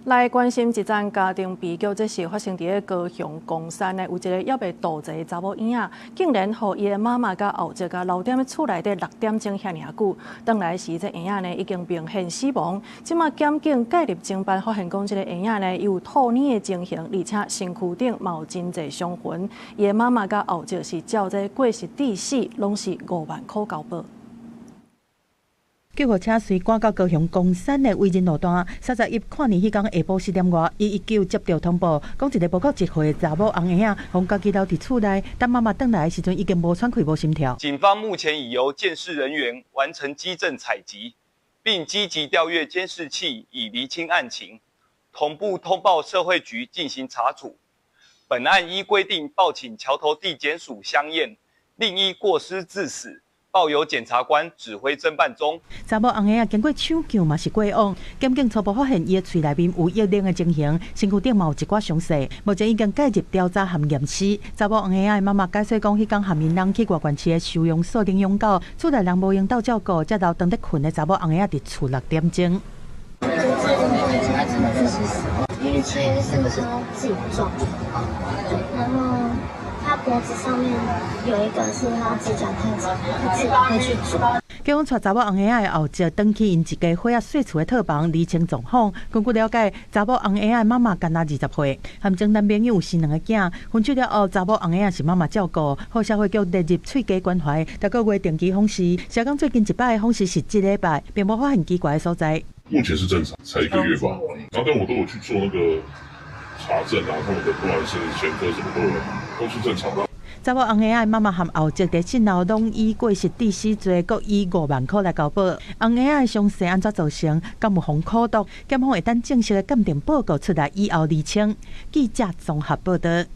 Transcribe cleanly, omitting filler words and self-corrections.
来关心一桩家庭悲剧，这是发生伫高雄公山的，有一个还未渡济查某婴仔，竟然互伊的妈妈甲后叔甲留踮厝内底6点钟遐尔久，转来时这婴仔呢已经明显死亡。即马检警介入侦办，发现讲这个婴仔呢有吐奶的情形，而且身躯顶嘛有真侪伤痕。伊的妈妈甲后叔是照这过失致死，拢是5万块交保。救护车随赶到高雄公山的威仁路段，31看年迄天下晡4点外，伊119接到通报，讲一个不到1岁的查某红婴仔，互家己留伫厝内，等妈妈转来的时阵，已经无喘气、无心跳。警方目前已由鉴识人员完成基证采集，并积极调阅监视器，以厘清案情，同步通报社会局进行查处。本案依规定报请桥头地检署相验，另依过失致死。报由检察官指挥侦办中。查某红婴仔经过抢救嘛是过往，检警初步发现伊的喙内面有液凝的情形，身躯顶嘛有一寡伤势，目前已经介入调查和验尸。查某红婴仔的妈妈解释讲，迄天含因人去外县市的收容所领养狗，厝内人无用到照顾，才留当伫困的查某红婴仔伫厝6点钟。因为切是时候自己撞，然后他脖子上面有一个是他指甲太长，他自己会去抓。警方带查某红婴仔的后叔转去因一家伙仔细厝的套房厘清状况。根据了解，查某红婴仔的妈妈干那20岁，和前男朋友有生2个囝。分手了后，查某红婴仔是妈妈照顾，后社会局列入喙家关怀，逐个月定期访视。社工最近一摆的访视是1礼拜，并无发现奇怪的所在。目前是正常，才1个月吧。然后但我都有去做那个查证啊，他们的不管是前科什么都是正常的。查某红婴仔妈妈和后叔伫审后拢以过失致死罪，各以5万块来交保。红婴仔的伤势安怎造成？敢有防苦毒？检方会等正式的鉴定报告出来以后厘清。记者综合报道。